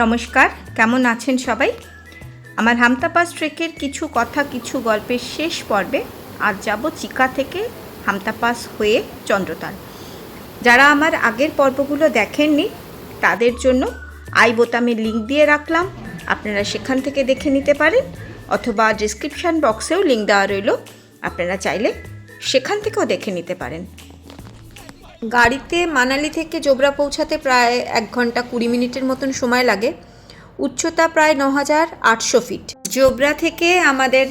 নমস্কার, কেমন আছেন সবাই? আমার হামতা পাস ট্রেকের কিছু কথা কিছু গল্পের শেষ পর্বে আজ যাব চিকা থেকে হামতা পাস হয়ে চন্দ্রতাল। যারা আমার আগের পর্বগুলো দেখেননি তাদের জন্য আই বোতামে লিঙ্ক দিয়ে রাখলাম, আপনারা সেখান থেকে দেখে নিতে পারেন, অথবা ডিসক্রিপশান বক্সেও লিঙ্ক দেওয়া রইল, আপনারা চাইলে সেখান থেকেও দেখে নিতে পারেন। গাড়িতে মানালি থেকে জোবরা পৌঁছাতে প্রায় 1 ঘন্টা 20 মিনিটের মতন সময় লাগে। উচ্চতা প্রায় 9800 ফিট। জোবরা থেকে আমাদের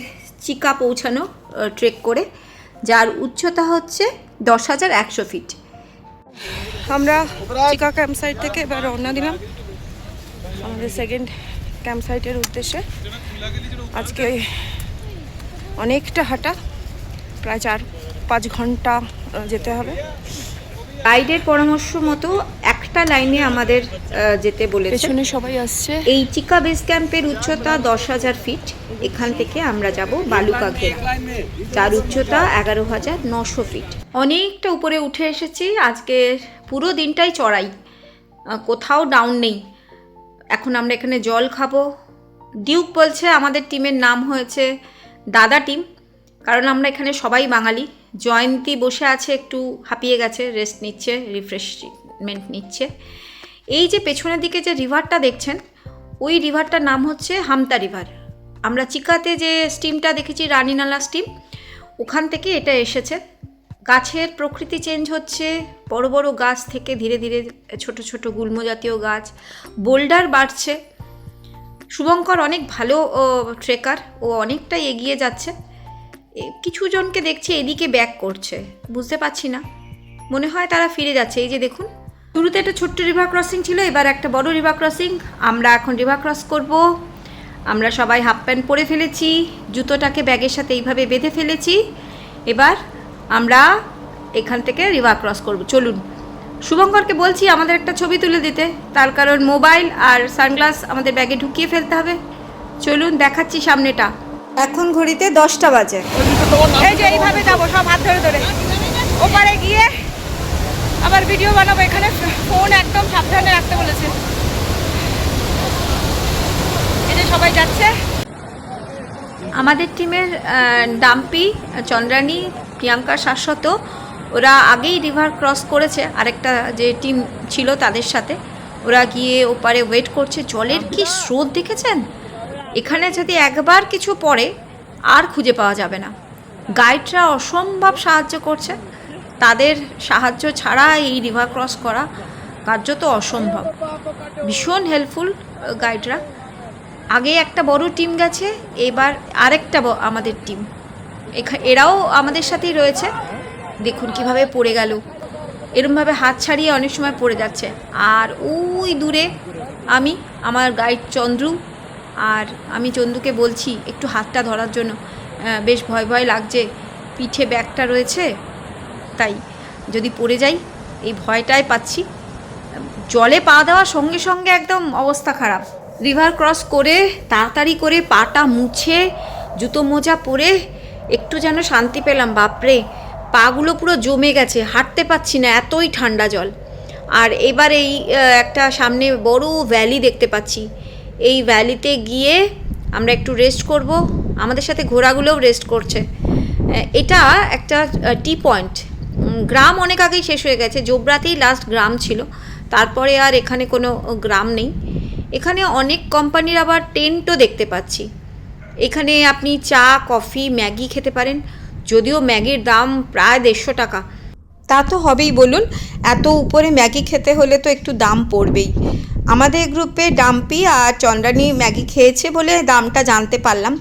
চিকা পৌঁছানো ট্রেক করে, যার উচ্চতা হচ্ছে 10100 ফিট। আমরা চিকা ক্যাম্প সাইট থেকে এবার রওনা দিলাম আমাদের সেকেন্ড ক্যাম্প সাইটের উদ্দেশ্যে। আজকে অনেকটা হাঁটা, প্রায় 4-5 ঘন্টা যেতে হবে। গাইডের পরামর্শ মতো একটা লাইনে আমাদের যেতে বলেছে। পেছনে সবাই আসছে। এই চিকা বেস ক্যাম্পের উচ্চতা 10,000 ফিট। এখান থেকে আমরা যাব বালুকা ঘেরা, যার উচ্চতা 11,900 ফিট। অনেকটা উপরে উঠে এসেছি। আজকে পুরো দিনটাই চড়াই, কোথাও ডাউন নেই। এখন আমরা এখানে জল খাবো। ডিউক বলছে আমাদের টিমের নাম হয়েছে দাদা টিম, কারণ আমরা এখানে সবাই বাঙালি। জয়ন্তী বসে আছে, একটু হাঁপিয়ে গেছে, রেস্ট নিচ্ছে, রিফ্রেশমেন্ট নিচ্ছে। এই যে পেছনের দিকে যে রিভারটা দেখছেন, ওই রিভারটার নাম হচ্ছে হামতা রিভার। আমরা চিকাতে যে স্টিমটা দেখেছি, রানীনালা স্টিম, ওখান থেকে এটা এসেছে। গাছের প্রকৃতি চেঞ্জ হচ্ছে, বড় বড় গাছ থেকে ধীরে ধীরে ছোট ছোট গুল্ম জাতীয় গাছ, বোল্ডার বাড়ছে। শুভঙ্কর অনেক ভালো ট্রেকার, ও অনেকটাই এগিয়ে যাচ্ছে। কিছু জনকে দেখছি এদিকে ব্যাক করছে, বুঝতে পারছি না, মনে হয় তারা ফিরে যাচ্ছে। এই যে দেখুন, শুরুতে একটা ছোট্ট রিভার ক্রসিং ছিল, এবার একটা বড় রিভার ক্রসিং। আমরা এখন রিভার ক্রস করব। আমরা সবাই হাফ প্যান্ট পরে ফেলেছি, জুতোটাকে ব্যাগের সাথে এইভাবে বেঁধে ফেলেছি। এবার আমরা এখান থেকে রিভার ক্রস করব। চলুন, শুভঙ্করকে বলছি আমাদের একটা ছবি তুলে দিতে, তার কারণ মোবাইল আর সানগ্লাস আমাদের ব্যাগে ঢুকিয়ে ফেলতে হবে। চলুন দেখাচ্ছি সামনেটা। এখন ঘড়িতে 10টা বাজে। এই যে এইভাবে যাবো, সব হাত ধরে ধরে ওপারে গিয়ে আবার ভিডিও বানাবো। এখানে ফোন একদম সাবধানে রাখতে বলেছে। এই যে সবাই যাচ্ছে। আমাদের টিমের ডাম্পি, চন্দ্রানী, প্রিয়াঙ্কা, শাশ্বত, ওরা আগেই রিভার ক্রস করেছে। আরেকটা যে টিম ছিল তাদের সাথে ওরা গিয়ে ওপারে ওয়েট করছে। জলের কি স্রোত দেখেছেন? এখানে যদি একবার কিছু পড়ে আর খুঁজে পাওয়া যাবে না। গাইডরা অসম্ভব সাহায্য করছে, তাদের সাহায্য ছাড়া এই রিভার ক্রস করা কার্যত অসম্ভব। ভীষণ হেল্পফুল গাইডরা। আগে একটা বড় টিম গেছে, এবার আরেকটা আমাদের টিম, এরাও আমাদের সাথেই রয়েছে। দেখুন কিভাবে পড়ে গেল, এরমভাবে হাত ছাড়িয়ে অনেক সময় পড়ে যাচ্ছে। আর ওই দূরে আমি, আমার গাইড চন্দ্রু, আর আমি চন্দুকে বলছি একটু হাতটা ধরার জন্য। বেশ ভয় ভয় লাগছে, পিঠে ব্যাগটা রয়েছে, তাই যদি পড়ে যাই এই ভয়টাই পাচ্ছি। জলে পা দেওয়ার সঙ্গে সঙ্গে একদম অবস্থা খারাপ। রিভার ক্রস করে তাড়াতাড়ি করে পাটা মুছে জুতো মোজা পরে একটু যেন শান্তি পেলাম। বাপরে, পাগুলো পুরো জমে গেছে, হাঁটতে পারছি না, এতই ঠান্ডা জল। আর এবার এই একটা সামনে বড় ভ্যালি দেখতে পাচ্ছি। এই ভ্যালিতে গিয়ে আমরা একটু রেস্ট করব। আমাদের সাথে ঘোড়াগুলোও রেস্ট করছে। এটা একটা টি পয়েন্ট। গ্রাম অনেক আগেই শেষ হয়ে গেছে, জোবরাতেই লাস্ট গ্রাম ছিল, তারপরে আর এখানে কোনো গ্রাম নেই। এখানে অনেক কোম্পানির আবার টেন্টও দেখতে পাচ্ছি। এখানে আপনি চা, কফি, ম্যাগি খেতে পারেন, যদিও ম্যাগির দাম প্রায় 150 টাকা। তা তো হবেই বলুন, এত উপরে ম্যাগি খেতে হলে তো একটু দাম পড়বেই। আমাদের গ্রুপে ডাম্পি আর চন্দ্রানী ম্যাগি খেয়েছে বলে দামটা জানতে পারলাম।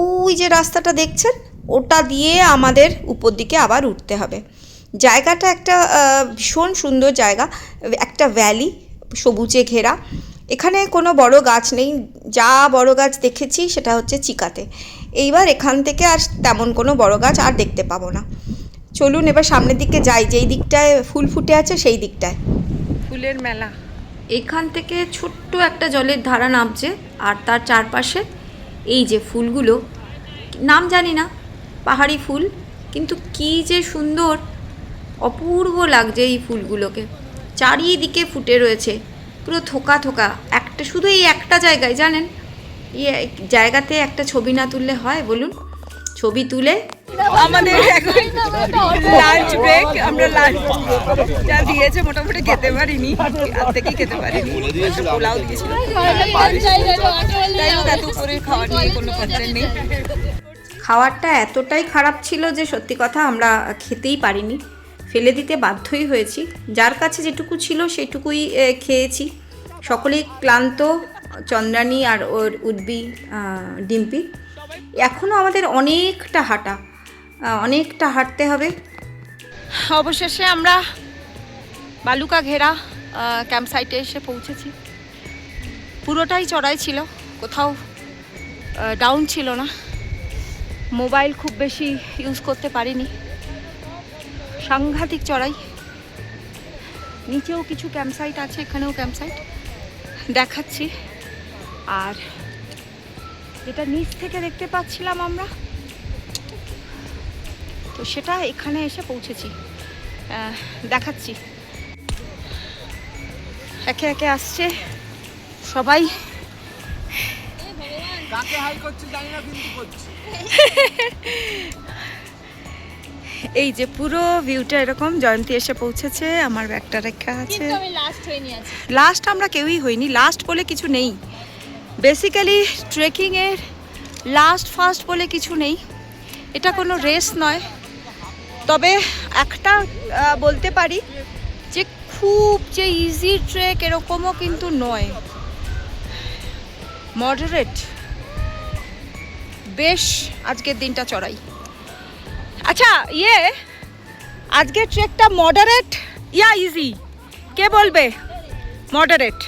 ওই যে রাস্তাটা দেখছেন, ওটা দিয়ে আমাদের উপর দিকে আবার উঠতে হবে। জায়গাটা একটা ভীষণ সুন্দর জায়গা, একটা ভ্যালি, সবুজে ঘেরা। এখানে কোনো বড় গাছ নেই, যা বড় গাছ দেখেছি সেটা হচ্ছে চিকাতে। এইবার এখান থেকে আর তেমন কোনো বড় গাছ আর দেখতে পাবো না। চলুন এবার সামনের দিকে যাই, যেই দিকটায় ফুল ফুটে আছে সেই দিকটায়। ফুলের মেলা। এখান থেকে ছোট্ট একটা জলের ধারা নামছে, আর তার চারপাশে এই যে ফুলগুলো, নাম জানি না, পাহাড়ি ফুল, কিন্তু কি যে সুন্দর, অপূর্ব লাগছে এই ফুলগুলোকে। চারিদিকে ফুটে রয়েছে। পুরো থোকা থোকা, একটা শুধু এই একটা জায়গায় জানেন, এই জায়গাতে একটা ছবি না তুললে হয় বলুন? ছবি তুলে আমাদের এখন লাঞ্চ ব্রেক, আমরা লাঞ্চ যা দিয়েছে মোটামুটি খেতে পারিনি, অর্ধেকই খেতে পারিনি, পোলাও দিয়েছিল। যাই হোক, এত করে খাওয়া নিয়ে কোনো কমপ্লেন নেই। খাবারটা এতটাই খারাপ ছিল যে সত্যি কথা আমরা খেতেই পারিনি, ফেলে দিতে বাধ্যই হয়েছি। যার কাছে যেটুকু ছিল সেটুকুই খেয়েছি। সকলেই ক্লান্ত, চন্দ্রানী আর ওর উডবি ডিম্পি। এখনও আমাদের অনেকটা হাঁটতে হবে। অবশেষে আমরা বালুকা ঘেরা ক্যাম্প সাইটে এসে পৌঁছেছি। পুরোটাই চড়াই ছিল, কোথাও ডাউন ছিল না। মোবাইল খুব বেশি ইউজ করতে পারিনি, সাংঘাতিক চড়াই। নিচেও কিছু ক্যাম্প সাইট আছে, এখানেও ক্যাম্প সাইট দেখাচ্ছি। আর যেটা নিচ থেকে দেখতে পাচ্ছিলাম আমরা, তো সেটা এখানে এসে পৌঁছেছি, দেখাচ্ছি। একে একে আসছে সবাই। এই যে পুরো ভিউটা এরকম। জয়ন্তী এসে পৌঁছেছে, আমার ব্যাগটা রেখা আছে। লাস্ট আমরা কেউই হইনি, লাস্ট বলে কিছু নেই। বেসিক্যালি ট্রেকিংয়ের লাস্ট ফার্স্ট বলে কিছু নেই, এটা কোনো রেস নয়। তবে একটা বলতে পারি যে খুব যে ইজি ট্রেক এরকমও কিন্তু নয়, মডারেট। বেশ আজকের দিনটা চড়াই। আচ্ছা, আজকের ট্রেকটা মডারেট ইয়া ইজি, কে বলবে? মডারেট,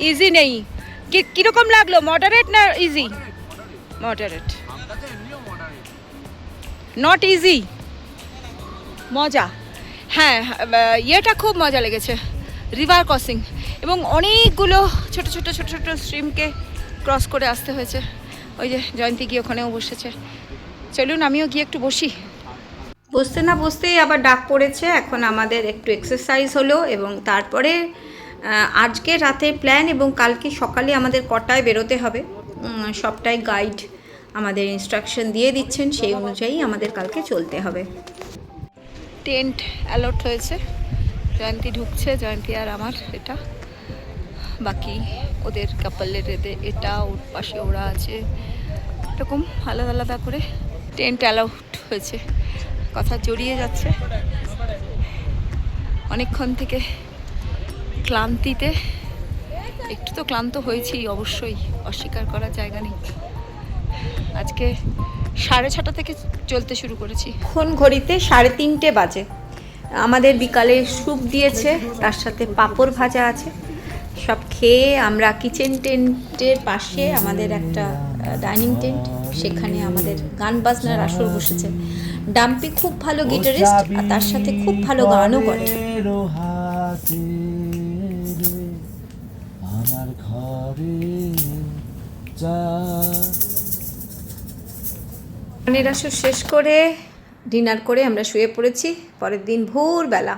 ইজি নেই। কিরকম লাগলো, মডারেট না ইজি? Moderate, not easy. মজা, হ্যাঁ, ইয়েটা খুব মজা লেগেছে, রিভার ক্রসিং, এবং অনেকগুলো ছোট ছোট ছোট ছোট স্ট্রিমকে ক্রস করে আসতে হয়েছে। ওই যে জয়ন্তী গিয়ে ওখানেও বসেছে। চলুন আমিও গিয়ে একটু বসি। বসতে না বসতেই আবার ডাক পড়েছে। এখন আমাদের একটু এক্সারসাইজ হলো, এবং তারপরে আজকে রাতের প্ল্যান এবং কালকে সকালে আমাদের কটায় বেরোতে হবে সবটাই গাইড আমাদের ইনস্ট্রাকশন দিয়ে দিচ্ছেন, সেই অনুযায়ী আমাদের কালকে চলতে হবে। টেন্ট অ্যালট হয়েছে, জয়ন্তী ঢুকছে, জয়ন্তী আর আমার এটা, বাকি ওদের কাপলের এটা, ওর পাশে ওরা আছে, এরকম আলাদা আলাদা করে টেন্ট অ্যালাউট হয়েছে। কথা জড়িয়ে যাচ্ছে অনেকক্ষণ থেকে, ক্লান্তিতে একটু তো ক্লান্ত হয়েছি অবশ্যই, অস্বীকার করার জায়গা নেই। আজকে 6:30 থেকে চলতে শুরু করেছি। এখন ঘড়িতে 3:30 বাজে। আমাদের বিকালে স্যুপ দিয়েছে, তার সাথে পাঁপড় ভাজা আছে। সব খেয়ে আমরা কিচেন টেন্টের পাশে আমাদের একটা ডাইনিং টেন্ট, সেখানে আমাদের গান বাজনার আসর বসেছে। ডাম্পি খুব ভালো গিটারিস্ট, আর তার সাথে খুব ভালো গানও করে। আমার ঘরে গানের আসর শেষ করে ডিনার করে আমরা শুয়ে পড়েছি। পরের দিন ভোরবেলা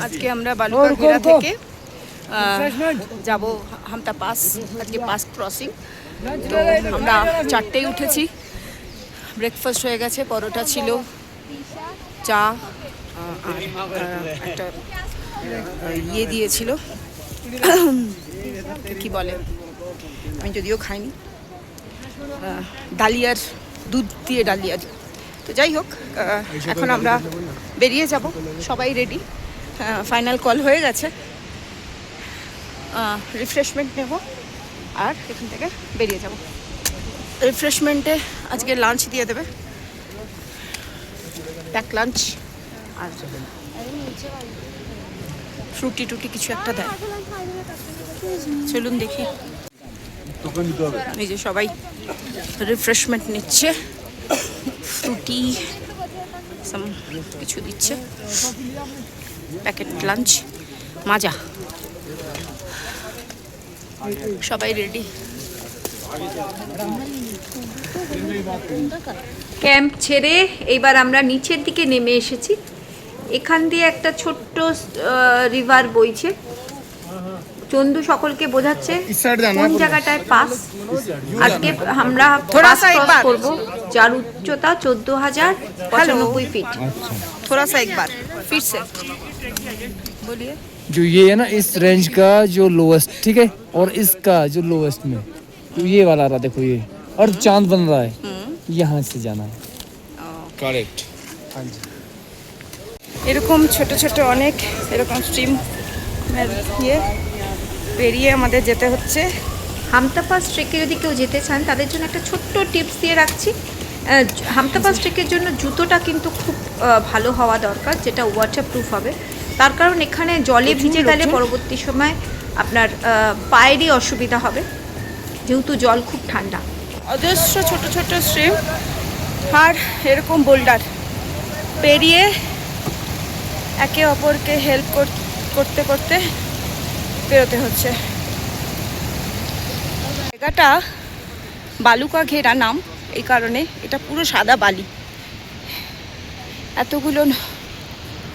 আজকে আমরা বালুকা ঘেরা থেকে যাব হামতা পাস, আজকে পাস ক্রসিং। তো আমরা 4টেই উঠেছি, ব্রেকফাস্ট হয়ে গেছে, পরোটা ছিল, চা আর একটা ইয়ে দিয়েছিল, কি বলে, আমি যদিও খাইনি, ডালিয়ার দুধ দিয়ে ডালিয়া। তো যাই হোক, এখন আমরা বেরিয়ে যাব, সবাই রেডি, ফাইনাল কল হয়ে গেছে। রিফ্রেশমেন্ট নেব আর এখান থেকে বেরিয়ে যাব। রিফ্রেশমেন্টে আজকে লাঞ্চ দিয়ে দেবে, প্যাক লাঞ্চ, আর ফ্রুটি টুটি কিছু একটা দেয়। চলুন দেখি। এই যে সবাই রিফ্রেশমেন্ট নিচ্ছে, ফ্রুটি সাম কিছু দিচ্ছে, প্যাকেট লাঞ্চ, মাজা। সবাই রেডি। ক্যাম্প ছেড়ে এইবার আমরা নিচের দিকে নেমে এসেছি। এখান দিয়ে একটা ছোট্ট রিভার বইছে। চন্দু সকলকে বোঝাচ্ছে কোন জায়গাটায় পাস। আজকে আমরা পাস ক্রস করব, যার উচ্চতা 14,095 ফিট। थोड़ा सा एक बार फिर से बोलिए। जो ये है ना इस रेंज का जो लोएस्ट, ठीक है, और इसका जो लोएस्ट में, तो ये वाला रहा देखो ये, और चांद बन रहा है, यहाँ से जाना है। करेक्ट। हाँ जी। এরকম ছোট ছোট অনেক এরকম স্ট্রিম ইয়ে পেরিয়ে আমাদের যেতে হচ্ছে। হামতা পাস ট্রেকে যদি কেউ যেতে চান তাদের জন্য একটা ছোট্ট টিপস দিয়ে রাখছি। হামতা পাস ট্রেকের জন্য জুতোটা কিন্তু খুব ভালো হওয়া দরকার, যেটা ওয়াটারপ্রুফ হবে। তার কারণ এখানে জলে ভিজে গেলে পরবর্তী সময় আপনার পায়েরই অসুবিধা হবে, যেহেতু জল খুব ঠান্ডা। অজস্র ছোট ছোট স্ট্রিম আর এরকম বোল্ডার পেরিয়ে একে অপরকে হেল্প করতে করতে পেরোতে হচ্ছে। জায়গাটা বালুকা ঘেরা নাম এই কারণে, এটা পুরো সাদা বালি। এতগুলো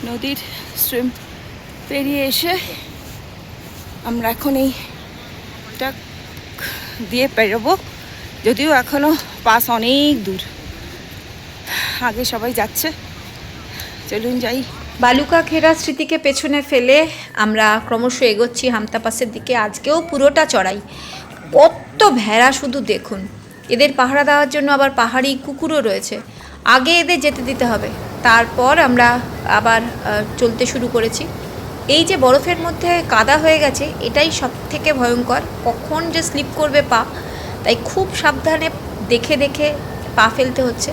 নদীর স্ট্রিম পেরিয়ে এসে আমরা এখন এইটা দিয়ে পেরোবো, যদিও এখনও পাস অনেক দূর, আগে সবাই যাচ্ছে। চলুন যাই। বালুকা ঘেরা স্মৃতিকে পেছনে ফেলে আমরা ক্রমশ এগোচ্ছি হামতা পাসের দিকে। আজকেও পুরোটা চড়াই। কত ভেড়া শুধু দেখুন। এদের পাহারা দেওয়ার জন্য আবার পাহাড়ি কুকুরও রয়েছে। আগে এদের যেতে দিতে হবে, তারপর আমরা আবার চলতে শুরু করেছি। এই যে বরফের মধ্যে কাদা হয়ে গেছে, এটাই সব থেকে ভয়ঙ্কর, কখন যে স্লিপ করবে পা, তাই খুব সাবধানে দেখে দেখে পা ফেলতে হচ্ছে।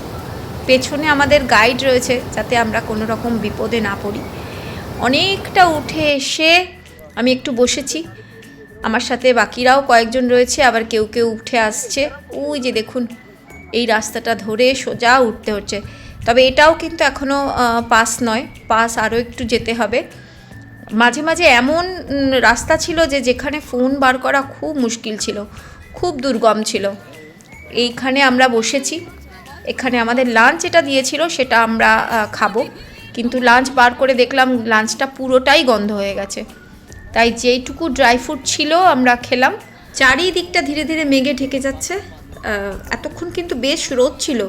পেছনে আমাদের গাইড রয়েছে যাতে আমরা কোনো রকম বিপদে না পড়ি। অনেকটা উঠে এসে আমি একটু বসেছি, আমার সাথে বাকিরাও কয়েকজন রয়েছে, আবার কেউ কেউ উঠে আসছে। ওই যে দেখুন, এই রাস্তাটা ধরে সোজা উঠতে হচ্ছে। তবে এটাও কিন্তু এখনও পাস নয়, পাস আরও একটু যেতে হবে। মাঝে মাঝে এমন রাস্তা ছিল যে যেখানে ফোন বার করা খুব মুশকিল ছিল, খুব দুর্গম ছিল। এইখানে আমরা বসেছি। এখানে আমাদের লাঞ্চ এটা দিয়েছিল, সেটা আমরা খাবো, কিন্তু লাঞ্চ বার করে দেখলাম লাঞ্চটা পুরোটাই গন্ধ হয়ে গেছে। তাই যেইটুকু ড্রাই ফ্রুট ছিল আমরা খেলাম। চারিদিকটা ধীরে ধীরে মেঘে ঢেকে যাচ্ছে। এতক্ষণ কিন্তু বেশ রোদ ছিল,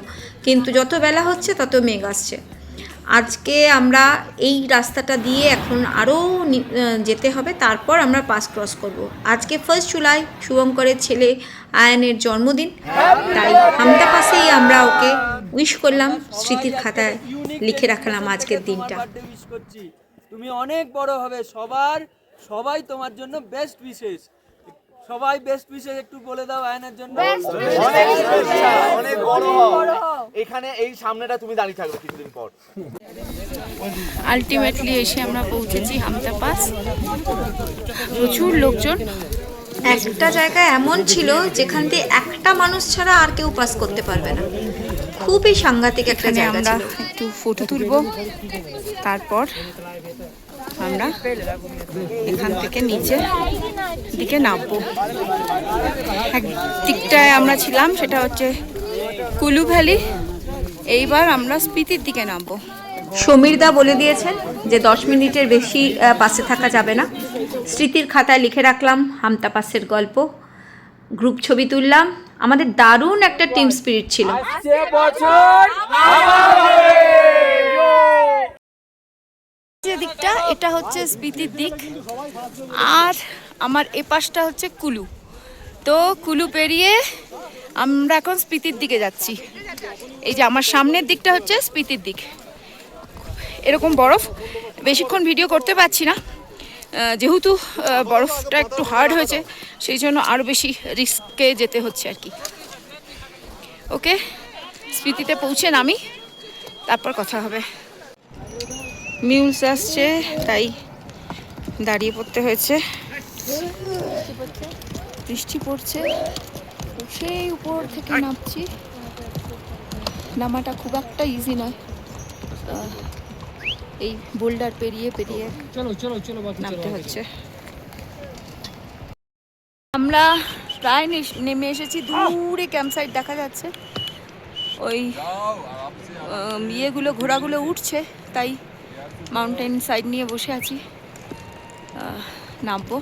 কিন্তু যত বেলা হচ্ছে তত মেঘ আসছে। আজকে আমরা এই রাস্তাটা দিয়ে এখন আরও যেতে হবে, তারপর আমরা পাস ক্রস করব। আজকে 1 জুলাই শুভঙ্করের ছেলে আয়ানের জন্মদিন, তাই হামতা পাসেই আমরা ওকে উইশ করলাম, স্মৃতির খাতায় লিখে রাখলাম আজকের দিনটা। তুমি অনেক বড় হবে, সবাই তোমার জন্য বেস্ট উইশেস। সবাই বেস্ট উইশেস একটু বলে দাও আয়নার জন্য। অনেক বড় হও, এখানে এই সামনেটা তুমি দাঁড়িয়ে থাকবে কিছুদিন পর। আলটিমেটলি এসে আমরা পৌঁছেছি হামতা পাস। প্রচুর লোকজন। একটা জায়গা এমন ছিল যেখান দিয়ে একটা মানুষ ছাড়া আর কেউ পাস করতে পারবে না। খুবই সাংঘাতিক একটা জায়গা। আমরা ছিল একটু ফটো তুলবো, তারপর আমরা এখান থেকে নিচে দিকে নামবো। এক দিকটায় আমরা ছিলাম, সেটা হচ্ছে কুলু ভ্যালি। এইবার আমরা স্পিতির দিকে নামবো। সমীরদা বলে দিয়েছেন যে 10 মিনিটের বেশি পাশে থাকা যাবে না। স্মৃতির খাতায় লিখে রাখলাম হামতা পাসের গল্প, গ্রুপ ছবি তুললাম। আমাদের দারুণ একটা টিম স্পিরিট ছিল। যে দিকটা, এটা হচ্ছে স্পিতির দিক, আর আমার এ পাশটা হচ্ছে কুলু। তো কুলু পেরিয়ে আমরা এখন স্পিতির দিকে যাচ্ছি। এই যে আমার সামনের দিকটা হচ্ছে স্পিতির দিক। এরকম বরফ, বেশিক্ষণ ভিডিও করতে পারছি না, যেহেতু বরফটা একটু হার্ড হয়েছে, সেই জন্য আরও বেশি রিস্কে যেতে হচ্ছে আর কি। ওকে, স্পিতিতে পৌঁছে নামি, তারপর কথা হবে। মিউলস আসছে, তাই দাঁড়িয়ে পড়তে হয়েছে। বৃষ্টি পড়ছে, সেই উপর থেকে নামছি। নামাটা খুব একটা ইজি নয়, এই বোল্ডার পেরিয়ে পেরিয়ে নামতে হচ্ছে। আমরা প্রায় নেমে এসেছি। দূরে ক্যাম্পসাইট দেখা যাচ্ছে, ওই ইয়েগুলো ঘোড়াগুলো উঠছে, তাই মাউন্টেন সাইড নিয়ে বসে আছি, নামবো।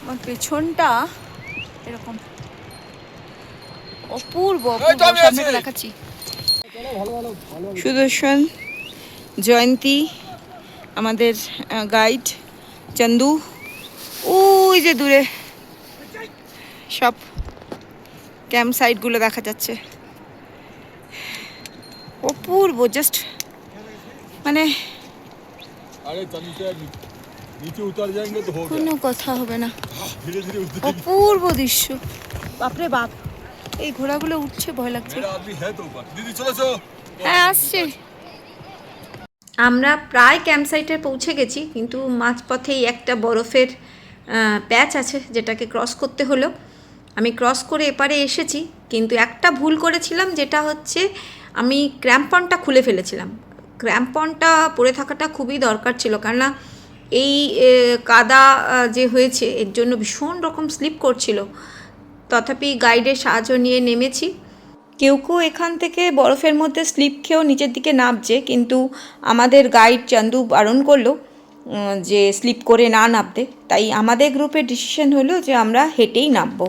আমার পেছনটা এরকম অপূর্ব অপূর্ব, সামনে দেখাচ্ছি। সুদর্শন, জয়ন্তী, আমাদের গাইড চন্দু, ওই যে দূরে সব ক্যাম্প সাইটগুলো দেখা যাচ্ছে, অপূর্ব, জাস্ট মানে কোনো কথা হবে না, অপূর্ব দৃশ্য। বাপরে বাপ, এই ঘোড়াগুলো উঠছে, ভয় লাগছে। হ্যাঁ আসছে। আমরা প্রায় ক্যাম্প সাইটে পৌঁছে গেছি, কিন্তু মাঝপথেই একটা বরফের প্যাচ আছে যেটাকে ক্রস করতে হলো। আমি ক্রস করে এপারে এসেছি, কিন্তু একটা ভুল করেছিলাম, যেটা হচ্ছে আমি ক্র্যাম্পনটা খুলে ফেলেছিলাম। ক্র্যাম্পনটা পরে থাকাটা খুবই দরকার ছিল, কেননা এই কাদা যে হয়েছে এর জন্য ভীষণ রকম স্লিপ করছিল। তথাপি গাইডের সাহায্য নিয়ে নেমেছি। কেউ কেউ এখান থেকে বরফের মধ্যে স্লিপ খেয়েও নিচের দিকে নামছে, কিন্তু আমাদের গাইড চান্দু বারণ করলো যে স্লিপ করে না নামতে। তাই আমাদের গ্রুপের ডিসিশন হলো যে আমরা হেঁটেই নামবো।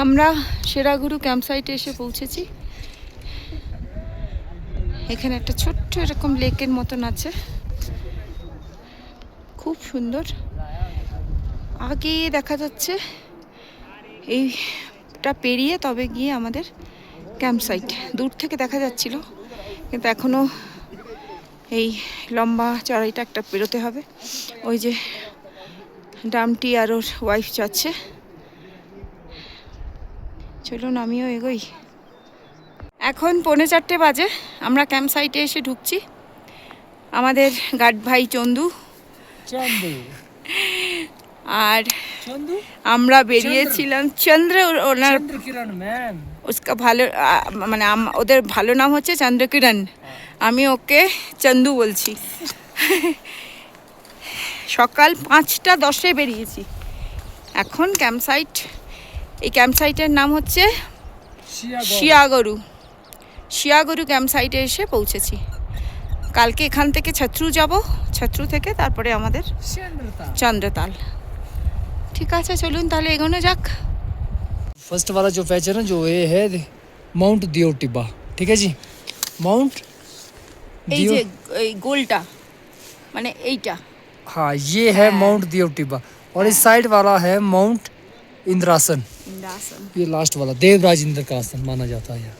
আমরা সেরাগুরু ক্যাম্প সাইটে এসে পৌঁছেছি। এখানে একটা ছোট্ট এরকম লেকের মতন আছে, খুব সুন্দর। আগে দেখা যাচ্ছে এইটা পেরিয়ে তবে গিয়ে আমাদের ক্যাম্প সাইট দূর থেকে দেখা যাচ্ছিল, কিন্তু এখনও এই লম্বা চড়াইটা একটা পেরোতে হবে। ওই যে ডামটি আর ওর ওয়াইফ যাচ্ছে, চলুন আমিও এগোই। এখন 3:45 বাজে, আমরা ক্যাম্প সাইটে এসে ঢুকছি। আমাদের গার্ড ভাই চন্দু আর আমরা বেরিয়েছিলাম। চন্দ্র ওনার उसका ভালো মানে ওদের ভালো নাম হচ্ছে চন্দ্রকিরণ, আমি ওকে চন্দু বলছি। সকাল 5:10 বেরিয়েছি। এখন ক্যাম্প সাইট, এই ক্যাম্প সাইটের নাম হচ্ছে শিয়াগরু ক্যাম্প সাইটে এসে পৌঁছেছি। কালকে এখান থেকে ছত্রু যাব, ছত্রু থেকে তারপরে আমাদের চন্দ্রতাল। ঠিক আছে, চলুন তাহলে এগোনো যাক। फर्स्ट वाला जो फीचर है जो ये है माउंट दियो टिब्बा, ठीक है जी। माउंट এই যে এই গোলটা মানে এইটা, हाँ ये है माउंट दियो टिब्बा, और इस साइड वाला है माउंट इंद्रासन। ये लास्ट वाला देवराज इंद्र का आसन माना जाता है,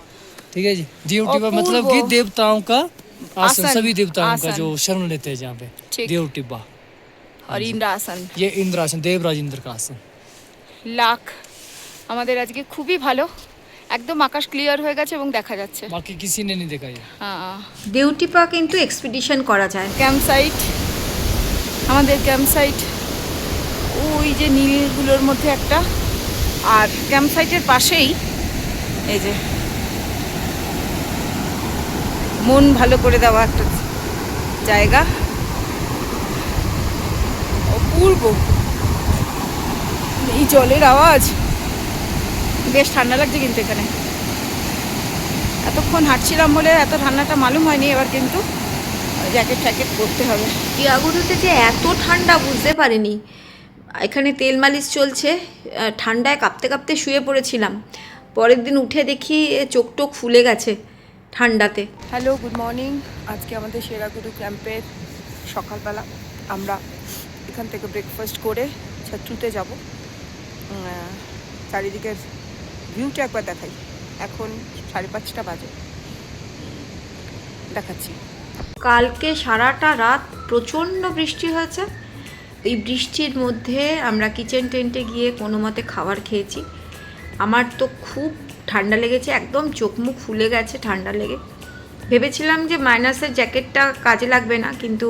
ठीक है जी। दियो टिब्बा मतलब कि देवताओं का आसन, सभी देवताओं का जो शरण लेते हैं जहाँ पे, दियो टिब्बा। और इंद्रासन, ये इंद्रासन देवराज इंद्र का आसन। লাখ আমাদের আজকে খুবই ভালো, একদম আকাশ ক্লিয়ার হয়ে গেছে এবং দেখা যাচ্ছে। बाकी किसी ने नहीं देखा ये। হ্যাঁ, দেউটিপা কিন্তু এক্সপিডিশন করা যায়। ক্যাম্প সাইট, আমাদের ক্যাম্প সাইট ওই যে নীলগুলোর মধ্যে একটা, আর ক্যাম্প সাইটের পাশেই এই যে মন ভালো করে দেওয়া একটা জায়গা, অপূর্ব। এই জলের আওয়াজ, বেশ ঠান্ডা লাগছে কিন্তু এখানে। এতক্ষণ হাঁটছিলাম বলে এত ঠান্ডাটা মালুম হয়নি, এবার কিন্তু জ্যাকেট ট্যাকেট পরতে হবে। শিয়াগুরুতে যে এত ঠান্ডা বুঝতে পারিনি। এখানে তেল মালিশ চলছে, ঠান্ডায় কাঁপতে কাঁপতে শুয়ে পড়েছিলাম। পরের দিন উঠে দেখি চোখ টোক ফুলে গেছে ঠান্ডাতে। Hello, good morning. আজকে আমাদের সেরাগুরু ক্যাম্পের সকালবেলা। আমরা এখান থেকে ব্রেকফাস্ট করে ছত্রুতে যাব। চারিদিকের ভিউটা একবার দেখাই। এখন 5:30 বাজে, দেখাচ্ছি। কালকে সারাটা রাত প্রচণ্ড বৃষ্টি হয়েছে। এই বৃষ্টির মধ্যে আমরা কিচেন টেন্টে গিয়ে কোনো মতে খাবার খেয়েছি। আমার তো খুব ঠান্ডা লেগেছে, একদম চোখ মুখ ফুলে গেছে ঠান্ডা লেগে। ভেবেছিলাম যে মাইনাসের জ্যাকেটটা কাজে লাগবে না, কিন্তু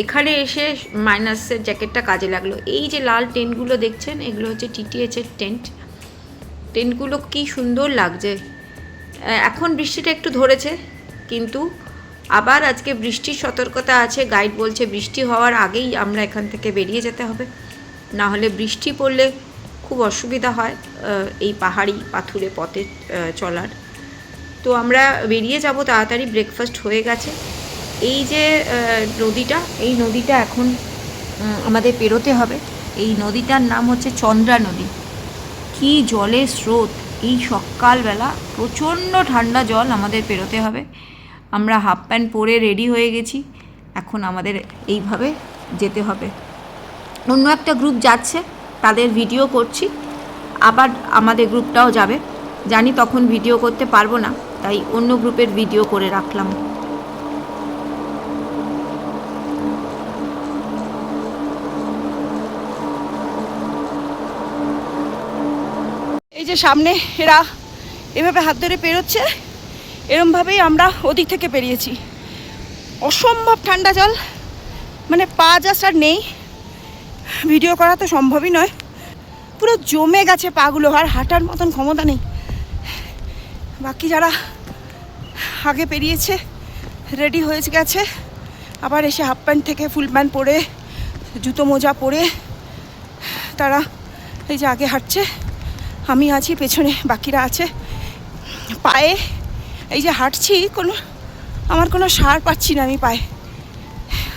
এখানে এসে মাইনাসের জ্যাকেটটা কাজে লাগলো। এই যে লাল টেন্টগুলো দেখছেন, এগুলো হচ্ছে টিটিএইচের টেন্ট। টেন্টগুলো কি সুন্দর লাগছে। এখন বৃষ্টিটা একটু ধরেছে, কিন্তু আবার আজকে বৃষ্টির সতর্কতা আছে। গাইড বলছে বৃষ্টি হওয়ার আগেই আমরা এখান থেকে বেরিয়ে যেতে হবে, না হলে বৃষ্টি পড়লে খুব অসুবিধা হয় এই পাহাড়ি পাথুরে পথে চলার। তো আমরা বেরিয়ে যাব তাড়াতাড়ি, ব্রেকফাস্ট হয়ে গেছে। এই যে নদীটা, এই নদীটা এখন আমাদের পেরোতে হবে। এই নদীটার নাম হচ্ছে চন্দ্রা নদী। কি জলের স্রোত! এই সকালবেলা প্রচণ্ড ঠান্ডা জল, আমাদের পেরোতে হবে। আমরা হাফ প্যান্ট পরে রেডি হয়ে গেছি, এখন আমাদের এইভাবে যেতে হবে। অন্য একটা গ্রুপ যাচ্ছে, তাদের ভিডিও করছি, আবার আমাদের গ্রুপটাও যাবে। জানি তখন ভিডিও করতে পারবো না, তাই অন্য গ্রুপের ভিডিও করে রাখলাম। এই যে সামনে এরা এভাবে হাত ধরে পেরোচ্ছে, এরমভাবেই আমরা ওদিক থেকে পেরিয়েছি। অসম্ভব ঠান্ডা জল, মানে পা জাস্ট আর নেই, ভিডিও করা তো সম্ভবই নয়। পুরো জমে গেছে পাগুলো, আর হাঁটার মতন ক্ষমতা নেই। বাকি যারা আগে পেরিয়েছে রেডি হয়ে গেছে, আবার এসে হাফ প্যান্ট থেকে ফুল প্যান্ট পরে জুতো মোজা পরে তারা এই যে আগে হাঁটছে, আমি আছি পেছনে, বাকিরা আছে। পায়ে এই যে হাঁটছি, আমার কোনো সার পাচ্ছি না আমি পায়ে।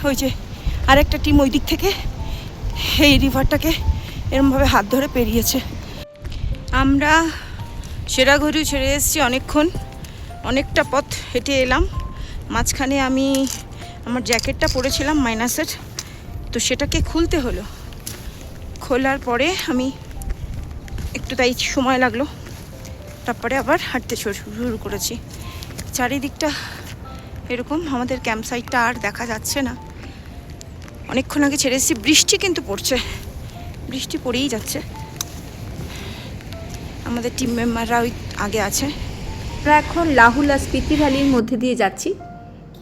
ওই যে আরেকটা টিম ওই দিক থেকে এই রিভারটাকে এরমভাবে হাত ধরে পেরিয়েছে। আমরা সেরাঘড়ি ছেড়ে এসেছি অনেকক্ষণ, অনেকটা পথ হেঁটে এলাম। মাঝখানে আমি আমার জ্যাকেটটা পরেছিলাম মাইনাসের, তো সেটাকে খুলতে হলো। খোলার পরে আমি একটু তাই সময় লাগলো, তারপরে আবার হাঁটতে শুরু করেছি। চারিদিকটা এরকম, আমাদের ক্যাম্প সাইটটা আর দেখা যাচ্ছে না। অনেকক্ষণ আগে ছেড়ে এসেছি, বৃষ্টি কিন্তু পড়ছে, বৃষ্টি পড়েই যাচ্ছে। আমাদের টিম মেম্বাররা ওই আগে আছে। আমরা এখন লাহুল আর স্পিতি ভ্যালির মধ্যে দিয়ে যাচ্ছি।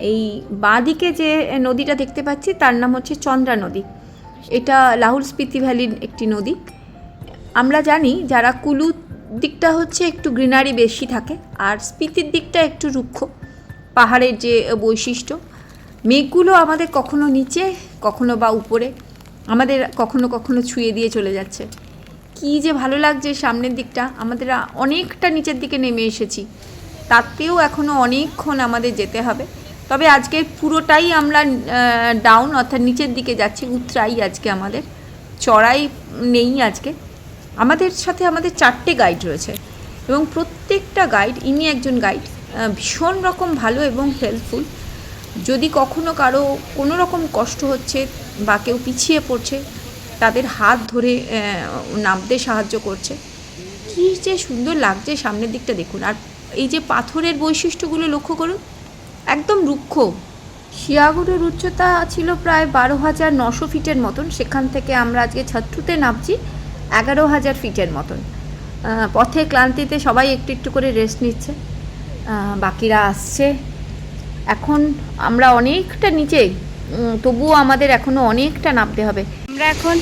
এই বাঁদিকে যে নদীটা দেখতে পাচ্ছি তার নাম হচ্ছে চন্দ্রা নদী। এটা লাহুল স্পিতি ভ্যালির একটি নদী। আমরা জানি যারা কুলু দিকটা হচ্ছে একটু গ্রিনারি বেশি থাকে, আর স্পিতির দিকটা একটু রুক্ষ, পাহাড়ের যে বৈশিষ্ট্য। মেঘগুলো আমাদের কখনো নিচে কখনো বা উপরে, আমাদের কখনো কখনো ছুঁয়ে দিয়ে চলে যাচ্ছে। কী যে ভালো লাগছে সামনের দিকটা। আমাদের অনেকটা নিচের দিকে নেমে এসেছি, তাতেও এখনও অনেকক্ষণ আমাদের যেতে হবে। তবে আজকে পুরোটাই আমরা ডাউন অর্থাৎ নিচের দিকে যাচ্ছি, উতরাই আজকে আমাদের, চড়াই নেই আজকে। আমাদের সাথে আমাদের 4টে গাইড রয়েছে, এবং প্রত্যেকটা গাইড, ইনি একজন গাইড, ভীষণ রকম ভালো এবং হেল্পফুল। যদি কখনো কারো কোনো রকম কষ্ট হচ্ছে বা কেউ পিছিয়ে পড়ছে, তাদের হাত ধরে নামতে সাহায্য করছে। কী যে সুন্দর লাগছে সামনের দিকটা দেখুন। আর এই যে পাথরের বৈশিষ্ট্যগুলো লক্ষ্য করুন, একদম রুক্ষ। শিয়াগুড়ের উচ্চতা ছিল প্রায় 12,900 ফিটের মতন, সেখান থেকে আমরা আজকে ছাত্রুতে নামছি 11,000 ফিটের মতন। পথে ক্লান্তিতে সবাই একটু একটু করে রেস্ট নিচ্ছে, বাকিরা আসছে। এখন আমরা অনেকটা নিচে, তবুও আমাদের এখনও অনেকটা নামতে হবে। আমরা এখন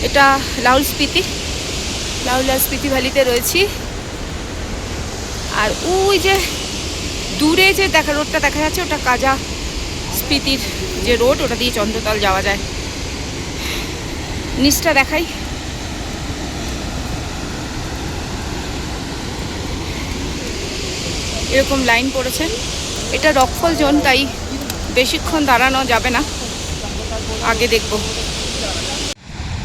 এটা লাহুল স্পিতি ভ্যালিতে রয়েছি। আর ওই যে দূরে যে রোডটা দেখা যাচ্ছে, ওটা কাজা স্পিতির যে রোড, ওটা দিয়ে চন্দ্রতল যাওয়া যায়। নিচটা দেখাই, এরকম লাইন পড়েছে। এটা রকফল জোন, তাই বেশিক্ষণ দাঁড়ানো যাবে না, আগে দেখব।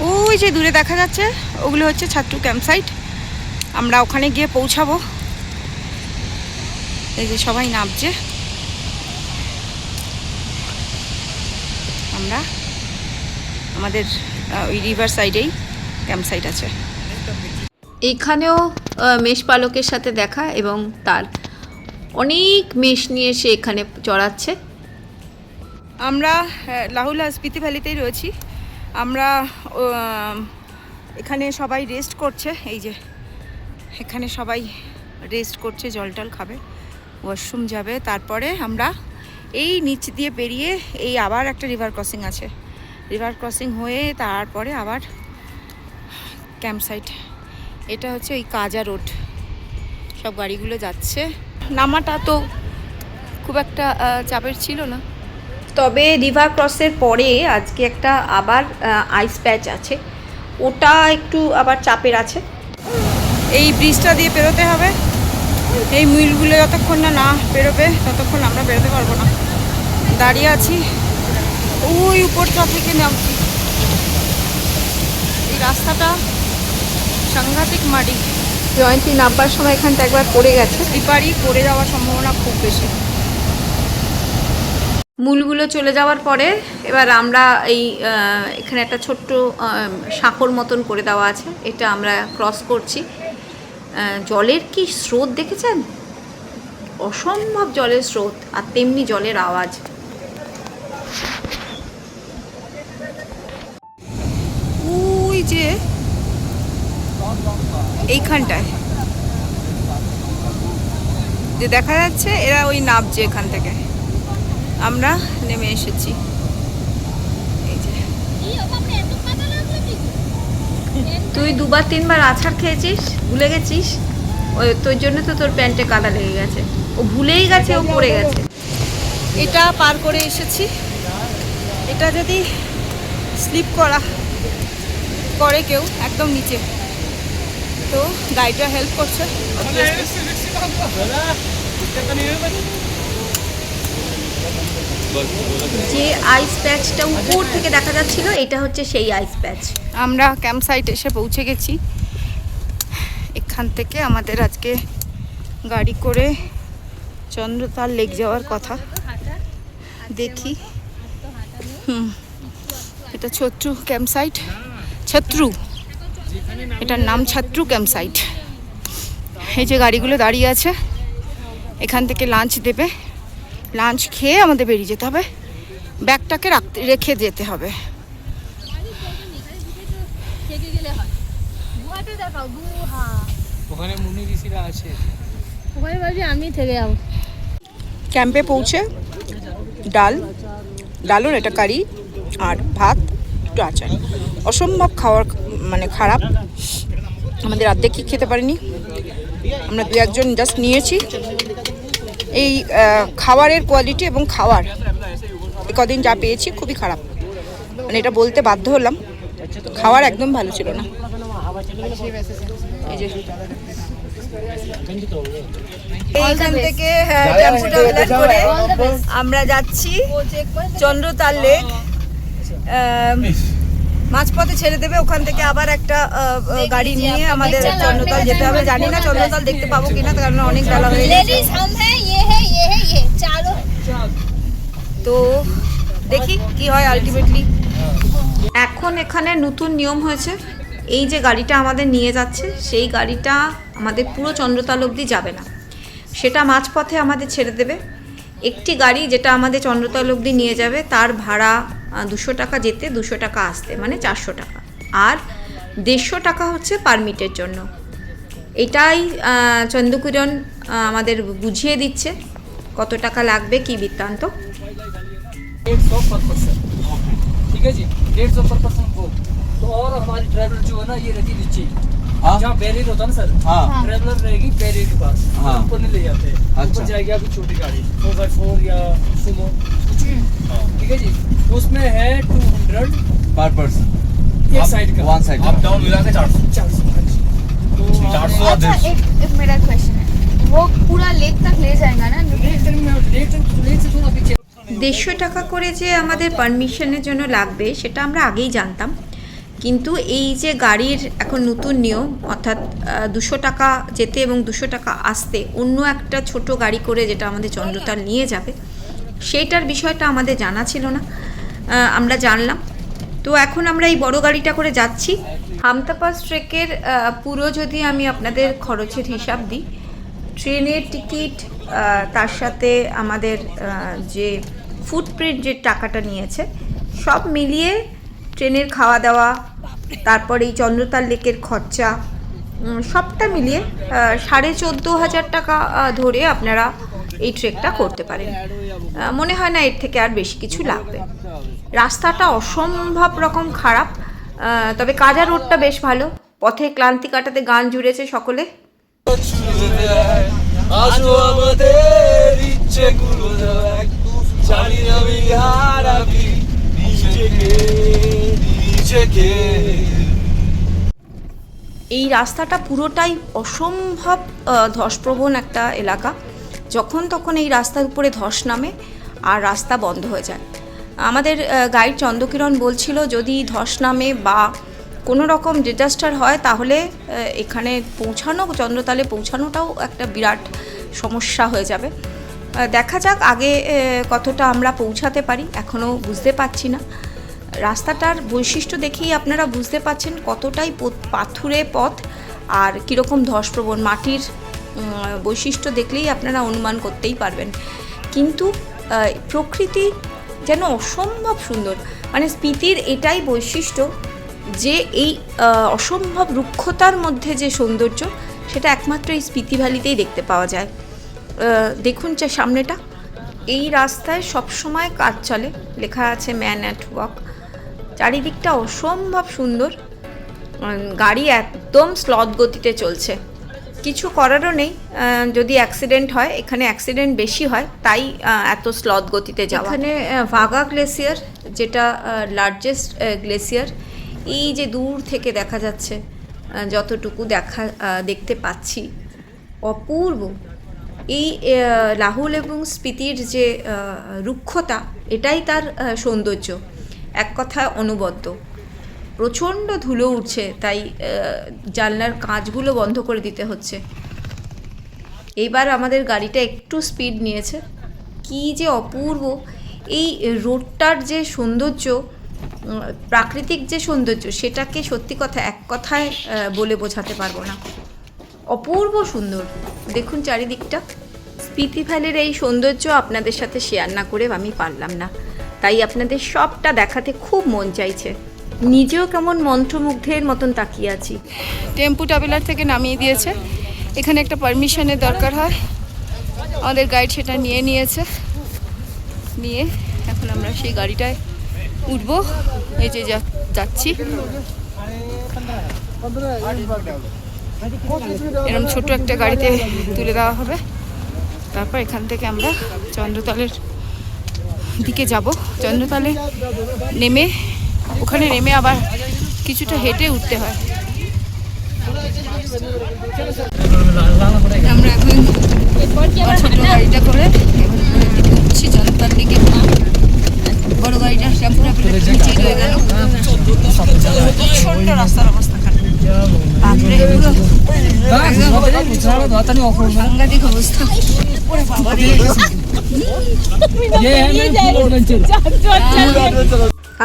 ওই যে দূরে দেখা যাচ্ছে, ওগুলো হচ্ছে ছাত্র ক্যাম্প সাইট। আমরা ওখানে গিয়ে পৌঁছাবো। এই যে সবাই নামছে, আমরা আমাদের ওই রিভার সাইডেই ক্যাম্প সাইট আছে। এইখানেও মেষপালকের সাথে দেখা, এবং তার অনেক মেষ নিয়ে সে এখানে চড়াচ্ছে। আমরা লাহুল স্পিতি ভ্যালিতেই রয়েছি। আমরা এখানে সবাই রেস্ট করছে, এই যে এখানে সবাই রেস্ট করছে, জল টল খাবে, ওয়াশরুম যাবে। তারপরে আমরা এই নিচ দিয়ে পেরিয়ে এই আবার একটা রিভার ক্রসিং আছে, রিভার ক্রসিং হয়ে তারপরে আবার ক্যাম্প সাইট। এটা হচ্ছে ওই কাজা রোড, সব গাড়িগুলো যাচ্ছে। নামাটা তো খুব একটা চাপের ছিল না, তবে রিভার ক্রসের পরে আজকে একটা আবার আইস প্যাচ আছে, ওটা একটু আবার চাপের আছে। এই ব্রিজটা দিয়ে পেরোতে হবে। এই মিলগুলো যতক্ষণ না পেরোবে ততক্ষণ আমরা বেরোতে পারবো না। দাঁড়িয়ে আছি, ওই উপরটা থেকে নামছি। এই রাস্তাটা সাংঘাতিক মাটি, জয়ন্তী নামবার সময় এখানটা একবার পড়ে গেছে। স্লিপারই পড়ে যাওয়ার সম্ভাবনা খুব বেশি। মূলগুলো চলে যাওয়ার পরে এবার আমরা এই এখানে একটা ছোট্ট সাঁকোর মতন করে দেওয়া আছে, এটা আমরা ক্রস করছি। জলের কি স্রোত দেখেছেন, অসম্ভব জলের স্রোত, আর তেমনি জলের আওয়াজ। ওই যে এইখানটায় যে দেখা যাচ্ছে এরা ওই নামছে এখান থেকে, আমরা নেমে এসেছি। এই যে তুই 2-3 বার আছাড় খেয়েছিস, ভুলে গেছিস, ওই তোর জন্য তো তোর প্যান্টে কাদা লেগে গেছে। ও ভুলেই গেছে, ও পড়ে গেছে। এটা পার করে এসেছি। এটা যদি স্লিপ করে কেউ একদম নিচে, তো গাইডরা হেল্প করছে। যে আইস প্যাচটা উপর থেকে দেখা যাচ্ছিল, এটা হচ্ছে সেই আইস প্যাচ। আমরা ক্যাম্প সাইট এসে পৌঁছে গেছি। এখান থেকে আমাদের আজকে গাড়ি করে চন্দ্রতাল লেক যাওয়ার কথা। দেখি, এটা ছত্রু ক্যাম্প সাইট, ছত্রু, এটার নাম ছত্রু ক্যাম্প সাইট। এই যে গাড়িগুলো দাঁড়িয়ে আছে, এখান থেকে লাঞ্চ দেবে, লাঞ্চ খেয়ে আমাদের বেরিয়ে যেতে হবে, ব্যাগটাকে রেখে যেতে হবে। ওখানে মুনি ঋষিরা আছে, ওখানে ভাবছি আমি থেকে যাবো। ক্যাম্পে পৌঁছে ডালুন এটা কারি আর ভাত, একটু আচার, অসম্ভব খাওয়ার মানে খারাপ। আমাদের অর্ধেক কি খেতে পারিনি, আমরা 2-1 জাস্ট নিয়েছি। এই খাবারের কোয়ালিটি এবং খাওয়ার কদিন যা পেয়েছি খুবই খারাপ, মানে এটা বলতে বাধ্য হলাম। খাওয়ার একদম ভালো ছিল না। এই যে এইখান থেকে টেম্পো ট্রাভেলার করে আমরা যাচ্ছি চন্দ্রতাল লেক। মাঝপথে ছেড়ে দেবে, ওখান থেকে আবার একটা গাড়ি নিয়ে আমাদের চন্দ্রতাল যেতে হবে। জানি না চন্দ্রতাল দেখতে পাবো কিনা, কারণ অনেক বেলা হয়ে গেছে। তো দেখি কি হয় আলটিমেটলি। এখন এখানে নতুন নিয়ম হয়েছে, এই যে গাড়িটা আমাদের নিয়ে যাচ্ছে, সেই গাড়িটা আমাদের পুরো চন্দ্রতাল অবধি যাবে না, সেটা মাঝপথে আমাদের ছেড়ে দেবে। একটি গাড়ি যেটা আমাদের চন্দ্রতাল অবধি নিয়ে যাবে, তার ভাড়া 200 টাকা যেতে, 200 টাকা আসতে, মানে 400 টাকা, আর 150 টাকা হচ্ছে পারমিটের জন্য। এটাই চন্দ্রকিরণ আমাদের বুঝিয়ে দিচ্ছে কত টাকা লাগবে, কি বৃত্তান্ত। 150 पर पर्सन, ठीक है जी, 150 पर पर्सन को। तो और हमारी ट्रैवलर जो है ना, ये रहती नीचे, जहाँ बैरियर होता है ना सर, ट्रैवलर रहेगी बैरियर के पास, ऊपर नहीं ले जाते। ऊपर जाएगी आपकी छोटी गाड़ी 4x4 या सुमो, ठीक है जी। उसमें है 200 पर पर्सन, एक साइड का, वन साइड अप डाउन मिला के 400 तो 400 और अच्छा, 150। एक मेरा क्वेश्चन है, वो पूरा लेक तक ले जाएगा ना? लेक से थोड़ा पीछे। 150 টাকা করে যে আমাদের পারমিশনের জন্য লাগবে সেটা আমরা আগেই জানতাম, কিন্তু এই যে গাড়ির এখন নতুন নিয়ম, অর্থাৎ 200 টাকা যেতে এবং 200 টাকা আসতে অন্য একটা ছোট গাড়ি করে যেটা আমাদের চন্দ্রতাল নিয়ে যাবে, সেইটার বিষয়টা আমাদের জানা ছিল না, আমরা জানলাম। তো এখন আমরা এই বড় গাড়িটা করে যাচ্ছি। হামতাপাস ট্রেকের পুরো যদি আমি আপনাদের খরচের হিসাব দিই, ট্রেনের টিকিট, তার সাথে আমাদের যে ফুটপ্রিন্ট যে টাকাটা নিয়েছে, সব মিলিয়ে ট্রেনের খাওয়া দাওয়া, তারপর এই চন্দ্রতাল লেকের খরচা, সবটা মিলিয়ে 14,500 টাকা ধরে আপনারা এই ট্রেকটা করতে পারেন। মনে হয় না এর থেকে আর বেশি কিছু লাগবে। রাস্তাটা অসম্ভব রকম খারাপ, তবে কাজা রোডটা বেশ ভালো। পথে ক্লান্তি কাটাতে গান জুড়েছে সকলে। আসো আমাদের ইচ্ছেগুলো দেখ, জানি আমি হারাবি নিজেকে। এই রাস্তাটা পুরোটাই অসম্ভব ধসপ্রবণ একটা এলাকা। যখন তখন এই রাস্তার উপরে ধস নামে, আর রাস্তা বন্ধ হয়ে যায়। আমাদের গাইড চন্দ্রকিরণ বলছিল যদি ধস নামে বা কোনো রকম ডিজাস্টার হয় তাহলে এখানে পৌঁছানো, চন্দ্রতালে পৌঁছানোটাও একটা বিরাট সমস্যা হয়ে যাবে। দেখা যাক আগে কতটা আমরা পৌঁছাতে পারি, এখনও বুঝতে পারছি না। রাস্তাটার বৈশিষ্ট্য দেখেই আপনারা বুঝতে পারছেন কতটাই পাথুরে পথ আর কীরকম ধসপ্রবণ। মাটির বৈশিষ্ট্য দেখলেই আপনারা অনুমান করতেই পারবেন। কিন্তু প্রকৃতি যেন অসম্ভব সুন্দর। মানে স্পিতির এটাই বৈশিষ্ট্য যে এই অসম্ভব রুক্ষতার মধ্যে যে সৌন্দর্য, সেটা একমাত্র এই স্পিতি ভ্যালিতেই দেখতে পাওয়া যায়। দেখুন যে সামনেটা, এই রাস্তায় সবসময় কাজ চলে, লেখা আছে ম্যান অ্যাট ওয়ার্ক। চারিদিকটা অসম্ভব সুন্দর, গাড়ি একদম স্লথ গতিতে চলছে, কিছু করারও নেই। যদি অ্যাক্সিডেন্ট হয়, এখানে অ্যাক্সিডেন্ট বেশি হয়, তাই এত স্লথ গতিতে যাওয়া। এখানে ভাগা গ্লেসিয়ার, যেটা লার্জেস্ট গ্লেসিয়ার, এই যে দূর থেকে দেখা যাচ্ছে, যতটুকু দেখতে পাচ্ছি অপূর্ব। এই লাহুল এবং স্পিতির যে রুক্ষতা, এটাই তার সৌন্দর্য, এক কথায় অনবদ্য। প্রচণ্ড ধুলো উঠছে, তাই জানলার কাঁচগুলো বন্ধ করে দিতে হচ্ছে। এইবার আমাদের গাড়িটা একটু স্পিড নিয়েছে। কি যে অপূর্ব এই রোডটার যে সৌন্দর্য, প্রাকৃতিক যে সৌন্দর্য, সেটাকে সত্যি কথা এক কথায় বলে বোঝাতে পারবো না। অপূর্ব সুন্দর। দেখুন চারিদিকটা। স্পিতি ভ্যালির এই সৌন্দর্য আপনাদের সাথে শেয়ার না করে আমি পারলাম না, তাই আপনাদের সবটা দেখাতে খুব মন চাইছে। নিজেও কেমন মন্ত্রমুগ্ধের মতন তাকিয়ে আছি। টেম্পু ট্রাভেলার থেকে নামিয়ে দিয়েছে। এখানে একটা পারমিশনের দরকার হয়, আমাদের গাইড সেটা নিয়ে নিয়েছে। নিয়ে এখন আমরা সেই গাড়িটায় উঠবো। এই যে যাচ্ছি, এরকম ছোট একটা গাড়িতে তুলে দেওয়া হবে। তারপর এখান থেকে আমরা চন্দ্রতালের দিকে যাব। চন্দ্রতালে নেমে, ওখানে নেমে আবার কিছুটা হেঁটে উঠতে হয়। আমরা এখন ছোট গাড়িটা করে উঠছি চন্দ্রতাল দিকে। বড় গাড়িটা শ্যাম্পুরা চিট হয়ে গেল। ছোট্ট রাস্তার অবস্থা খারাপ, সাংঘাতিক অবস্থা।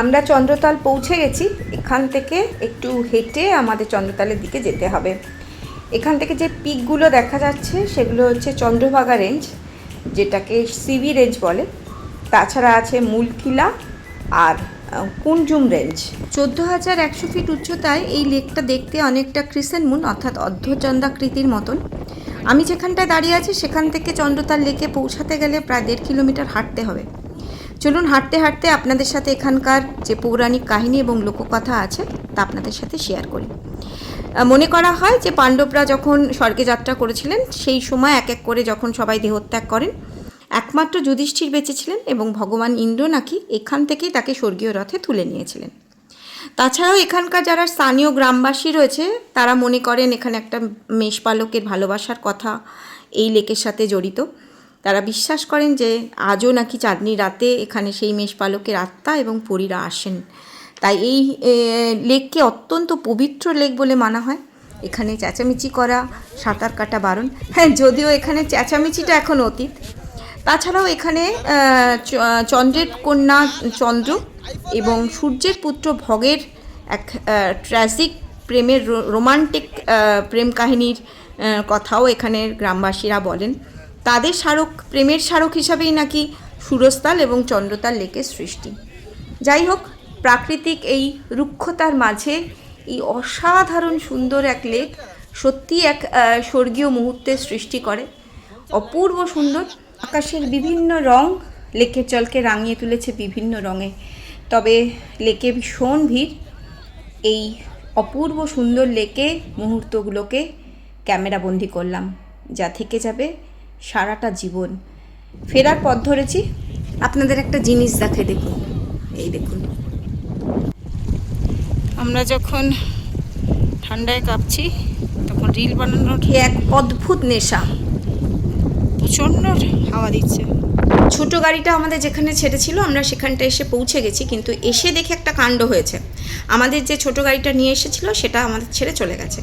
আমরা চন্দ্রতাল পৌঁছে গেছি। এখান থেকে একটু হেঁটে আমাদের চন্দ্রতালের দিকে যেতে হবে। এখান থেকে যে পিকগুলো দেখা যাচ্ছে সেগুলো হচ্ছে চন্দ্রভাগা রেঞ্জ, যেটাকে সিবি রেঞ্জ বলে। তাছাড়া আছে মূলকিলা আর কুনজুম রেঞ্জ। 14,100 ফিট উচ্চতায় এই লেকটা দেখতে অনেকটা ক্রিসেন্ট মুন অর্থাৎ অর্ধচন্দ্রাকৃতির মতন। আমি যেখানটায় দাঁড়িয়ে আছি সেখান থেকে চন্দ্রতাল লেকে পৌঁছাতে গেলে প্রায় 1.5 কিলোমিটার হাঁটতে হবে। চলুন হাঁটতে হাঁটতে আপনাদের সাথে এখানকার যে পৌরাণিক কাহিনী এবং লোককথা আছে তা আপনাদের সাথে শেয়ার করি। মনে করা হয় যে পাণ্ডবরা যখন স্বর্গে যাত্রা করেছিলেন, সেই সময় এক এক করে যখন সবাই দেহত্যাগ করেন, একমাত্র যুধিষ্ঠির বেঁচেছিলেন এবং ভগবান ইন্দ্র নাকি এখান থেকেই তাকে স্বর্গীয় রথে তুলে নিয়েছিলেন। তাছাড়াও এখানকার যারা স্থানীয় গ্রামবাসী রয়েছে তারা মনে করেন এখানে একটা মেষপালকের ভালোবাসার কথা এই লেকের সাথে জড়িত। তারা বিশ্বাস করেন যে আজও নাকি চাঁদনি রাতে এখানে সেই মেষপালকের আত্মা এবং পরীরা আসেন। তাই এই লেককে অত্যন্ত পবিত্র লেক বলে মানা হয়। এখানে চেঁচামেচি করা, সাঁতার কাটা বারণ। হ্যাঁ, যদিও এখানে চেঁচামেচিটা এখন অতীত। তাছাড়াও এখানে চন্দ্রের কন্যা চন্দ্র এবং সূর্যের পুত্র ভগের এক ট্র্যাজিক প্রেমের রোমান্টিক প্রেম কাহিনীর কথাও এখানের গ্রামবাসীরা বলেন। তাদের স্মারক, প্রেমের স্মারক হিসাবেই নাকি সুরস্তাল এবং চন্দ্রতাল লেকের সৃষ্টি। যাই হোক, প্রাকৃতিক এই রুক্ষতার মাঝে এই অসাধারণ সুন্দর এক লেক সত্যি এক স্বর্গীয় মুহূর্তের সৃষ্টি করে। অপূর্ব সুন্দর। আকাশের বিভিন্ন রং লেকের জলকে রাঙিয়ে তুলেছে বিভিন্ন রঙে। তবে লেকে ভীষণ ভিড়। এই অপূর্ব সুন্দর লেকে মুহূর্তগুলোকে ক্যামেরাবন্দি করলাম, যা থেকে যাবে সারাটা জীবন। ফেরার পথ ধরেছি, আপনাদের একটা জিনিস দেখে দেখুন। এই দেখুন, আমরা যখন ঠান্ডায় কাঁপছি তখন রিল বানানোর এক অদ্ভুত নেশা। প্রচণ্ড হাওয়া দিচ্ছে। ছোট গাড়িটা আমাদের যেখানে ছেড়েছিল আমরা সেখানটা এসে পৌঁছে গেছি, কিন্তু এসে দেখে একটা কাণ্ড হয়েছে। আমাদের যে ছোট গাড়িটা নিয়ে এসেছিল সেটা আমাদের ছেড়ে চলে গেছে।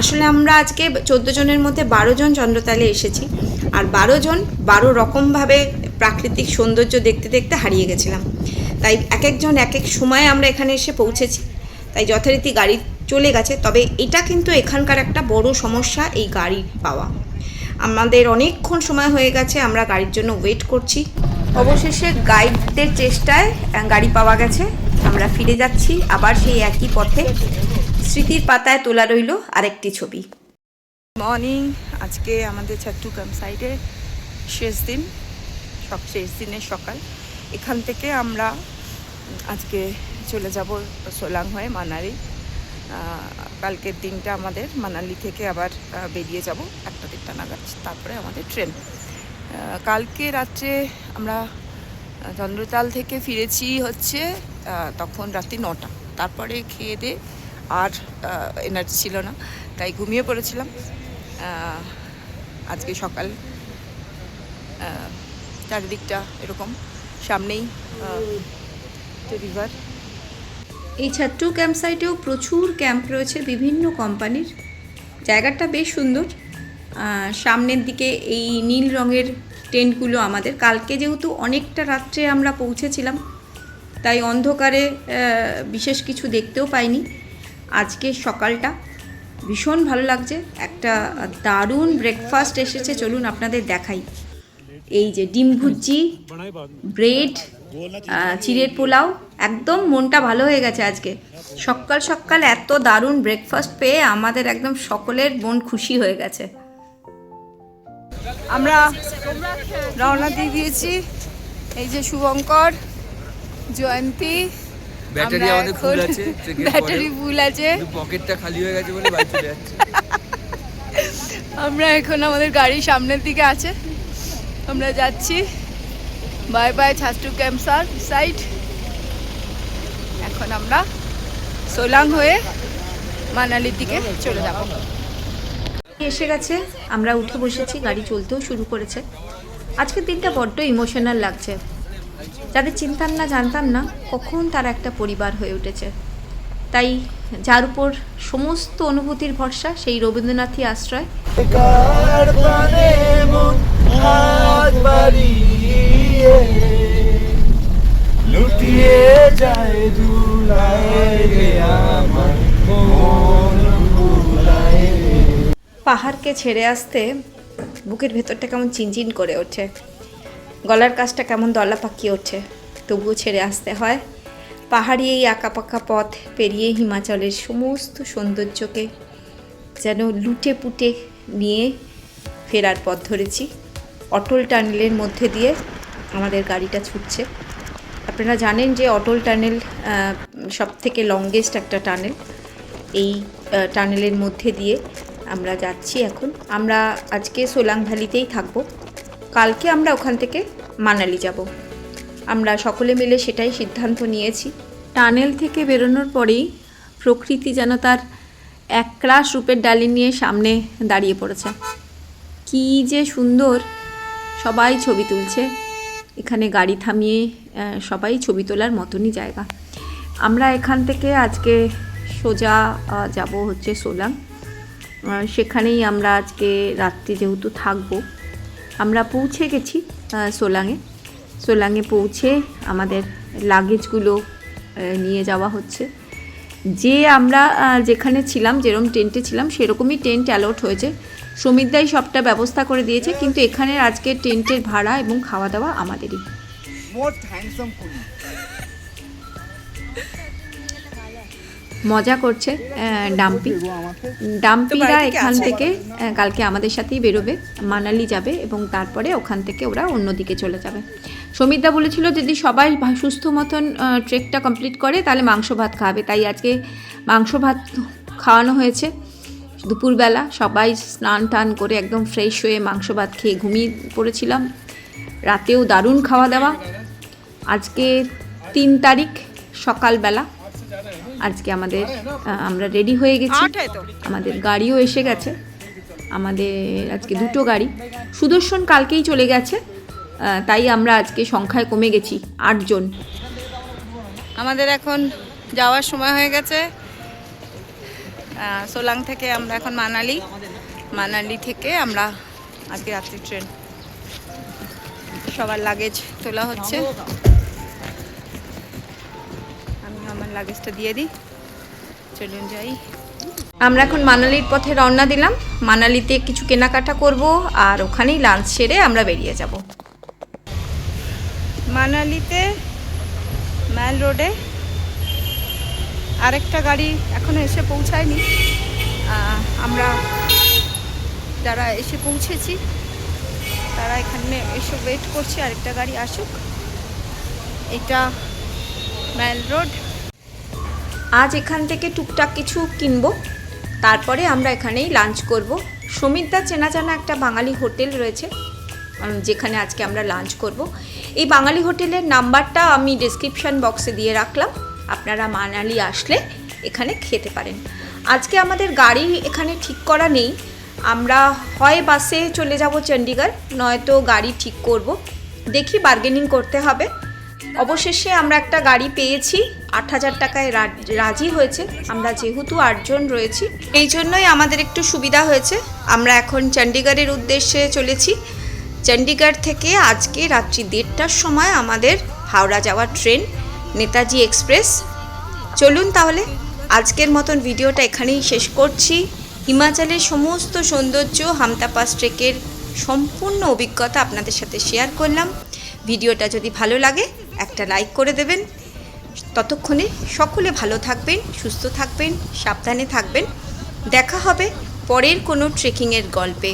আসলে আমরা আজকে 14 জনের মধ্যে 12 জন চন্দ্রতালে এসেছি, আর 12 জন 12 রকমভাবে প্রাকৃতিক সৌন্দর্য দেখতে দেখতে হারিয়ে গেছিলাম। তাই এক একজন এক এক সময়ে আমরা এখানে এসে পৌঁছেছি, তাই যথারীতি গাড়ি চলে গেছে। তবে এটা কিন্তু এখানকার একটা বড় সমস্যা, এই গাড়ি পাওয়া। আমাদের অনেকক্ষণ সময় হয়ে গেছে, আমরা গাড়ির জন্য ওয়েট করছি। অবশেষে গাইডদের চেষ্টায় গাড়ি পাওয়া গেছে। আমরা ফিরে যাচ্ছি আবার সেই একই পথে। স্মৃতির পাতায় তোলা রইল আরেকটি ছবি। মর্নিং, আজকে আমাদের ছাট্টু ক্যাম্পসাইটের শেষ দিন, শেষ দিনের সকাল। এখান থেকে আমরা আজকে চলে যাব সোলাং হয়ে মানালি। কালকের দিনটা আমাদের মানালি থেকে আবার বেরিয়ে যাব 1টা নাগাদ, তারপরে আমাদের ট্রেন। কালকে রাত্রে আমরা চন্দ্রতাল থেকে ফিরেছি হচ্ছে তখন রাত্রি 9টা। তারপরে খেয়ে দিয়ে আর এনার্জি ছিল না, তাই ঘুমিয়ে পড়েছিলাম। আজকে সকাল চারিদিকটা এরকম, সামনেই রিভার। এই ছাট্টু ক্যাম্প সাইটেও প্রচুর ক্যাম্প রয়েছে বিভিন্ন কোম্পানির। জায়গাটা বেশ সুন্দর। সামনের দিকে এই নীল রঙের টেন্টগুলো আমাদের। কালকে যেহেতু অনেকটা রাত্রে আমরা পৌঁছেছিলাম, তাই অন্ধকারে বিশেষ কিছু দেখতেও পাইনি। আজকে সকালটা ভীষণ ভালো লাগছে। একটা দারুণ ব্রেকফাস্ট এসেছে, চলুন আপনাদের দেখাই। এই যে ডিম ভুজি, ব্রেড, চিড়ের পোলাও, একদম মনটা ভালো হয়ে গেছে আজকে। সকাল সকাল এত দারুণ ব্রেকফাস্ট পেয়ে আমাদের একদম সকলের মন খুশি হয়ে গেছে। আমরা রওনা দিয়ে দিয়েছি। এই যে শুভঙ্কর, জয়ন্তী, ব্যাটারি আমাদের ফুল আছে, ব্যাটারি ফুল আছে, পকেটটা খালি হয়ে গেছে বলে বাইক চলে যাচ্ছে। আমরা এখন আমাদের গাড়ি সামনের দিকে আছে, আমরা যাচ্ছি। Bye bye Chhatru camp site. এখন আমরা সোলাং হয়ে মানালির দিকে চলে যাব। এসে গেছে, আমরা উঠে বসেছি, গাড়ি চলতেও শুরু করেছে। আজকের দিনটা বড্ড ইমোশনাল লাগছে। যাদের চিনতাম না, জানতাম না, কখন তারা একটা পরিবার হয়ে উঠেছে। তাই যার উপর সমস্ত অনুভূতির ভরসা, সেই রবীন্দ্রনাথই আশ্রয়। পাহাড়কে ছেড়ে আসতে বুকের ভেতরটা কেমন চিনচিন করে ওঠে, গলার কাছটা কেমন দলা পাকিয়ে ওঠে, তবুও ছেড়ে আসতে হয়। পাহাড়ি এই আঁকাপাকা পথ পেরিয়ে হিমাচলের সমস্ত সৌন্দর্যকে যেন লুটে পুটে নিয়ে ফেরার পথ ধরেছি। অটল টানেলের মধ্যে দিয়ে আমাদের গাড়িটা ছুটছে। আপনারা জানেন যে অটল টানেল সবথেকে লংগেস্ট একটা টানেল। এই টানেলের মধ্যে দিয়ে আমরা যাচ্ছি এখন। আমরা আজকে সোলাং ভ্যালিতেই থাকবো, কালকে আমরা ওখান থেকে মানালি যাব। আমরা সকলে মিলে সেটাই সিদ্ধান্ত নিয়েছি। টানেল থেকে বেরোনোর পরেই প্রকৃতি যেন তার একরাশ রূপের ডালি নিয়ে সামনে দাঁড়িয়ে পড়েছে। কী যে সুন্দর, সবাই ছবি তুলছে। এখানে গাড়ি থামিয়ে সবাই ছবি তোলার মতনই জায়গা। আমরা এখান থেকে আজকে সোজা যাব হচ্ছে সোলাং। সেখানেই আমরা আজকে রাত্রি যেহেতু থাকবো, আমরা পৌঁছে গেছি সোলাংয়ে পৌঁছে আমাদের লাগেজগুলো নিয়ে যাওয়া হচ্ছে। যে আমরা যেখানে ছিলাম, যেরকম টেন্টে ছিলাম সেরকমই টেন্ট অ্যালট হয়েছে। সমিতদাই সবটা ব্যবস্থা করে দিয়েছে, কিন্তু এখানের আজকে টেন্টের ভাড়া এবং খাওয়া দাওয়া আমাদেরই। মজা করছে ডাম্পিরা এখান থেকে কালকে আমাদের সাথেই বেরোবে, মানালি যাবে এবং তারপরে ওখান থেকে ওরা অন্যদিকে চলে যাবে। সমিতদা বলেছিল যদি সবাই সুস্থ মতন ট্রেকটা কমপ্লিট করে তাহলে মাংস ভাত খাওয়াবে, তাই আজকে মাংস ভাত খাওয়ানো হয়েছে। দুপুরবেলা সবাই স্নান টান করে একদম ফ্রেশ হয়ে মাংস ভাত খেয়ে ঘুমিয়ে পড়েছিলাম। রাতেও দারুণ খাওয়া দাওয়া। আজকে 3 তারিখ সকালবেলা আজকে আমরা রেডি হয়ে গেছি, আমাদের গাড়িও এসে গেছে। আমাদের আজকে 2টো গাড়ি। সুদর্শন কালকেই চলে গেছে তাই আমরা আজকে সংখ্যায় কমে গেছি 8 জন। আমাদের এখন যাওয়ার সময় হয়ে গেছে। সোলাং থেকে আমরা এখন মানালি থেকে আমরা আজকে রাত্রি ট্রেন। সবার লাগেজ তোলা হচ্ছে, আমি আমার লাগেজটা দিয়ে দিই। চলুন যাই। আমরা এখন মানালির পথে রওনা দিলাম। মানালিতে কিছু কেনাকাটা করব আর ওখানেই লাঞ্চ সেরে আমরা বেরিয়ে যাব। মানালিতে ম্যাল রোডে আরেকটা গাড়ি এখনো এসে পৌঁছায়নি। আমরা যারা এসে পৌঁছেছি তারা এখানে এসে ওয়েট করছি আরেকটা গাড়ি আসুক। এটা ম্যাল রোড। আজ এখান থেকে টুকটাক কিছু কিনবো, তারপরে আমরা এখানেই লাঞ্চ করব। সমিতদা চেনা জানা একটা বাঙালি হোটেল রয়েছে যেখানে আজকে আমরা লাঞ্চ করব। এই বাঙালি হোটেলের নাম্বারটা আমি ডেসক্রিপশন বক্সে দিয়ে রাখলাম, আপনারা মানালি আসলে এখানে খেতে পারেন। আজকে আমাদের গাড়ি এখানে ঠিক করা নেই, আমরা হয় বাসে চলে যাব চণ্ডীগড়, নয়তো গাড়ি ঠিক করব, দেখি বার্গেনিং করতে হবে। অবশেষে আমরা একটা গাড়ি পেয়েছি, 8,000 টাকায় রাজি হয়েছে। আমরা যেহেতু 8 জন রয়েছি এই জন্যই আমাদের একটু সুবিধা হয়েছে। আমরা এখন চণ্ডীগড়ের উদ্দেশ্যে চলেছি। চণ্ডীগড় থেকে আজকে রাত্রি 1:30টার সময় আমাদের হাওড়া যাওয়ার ট্রেন নেতাজি এক্সপ্রেস। চলুন তাহলে আজকের মতন ভিডিওটা এখানেই শেষ করছি। হিমাচলের সমস্ত সৌন্দর্য, হামতা পাস ট্রেকের সম্পূর্ণ অভিজ্ঞতা আপনাদের সাথে শেয়ার করলাম। ভিডিওটা যদি ভালো লাগে একটা লাইক করে দেবেন। ততক্ষণে সকলে ভালো থাকবেন, সুস্থ থাকবেন, সাবধানে থাকবেন। দেখা হবে পরের কোনো ট্রেকিংয়ের গল্পে।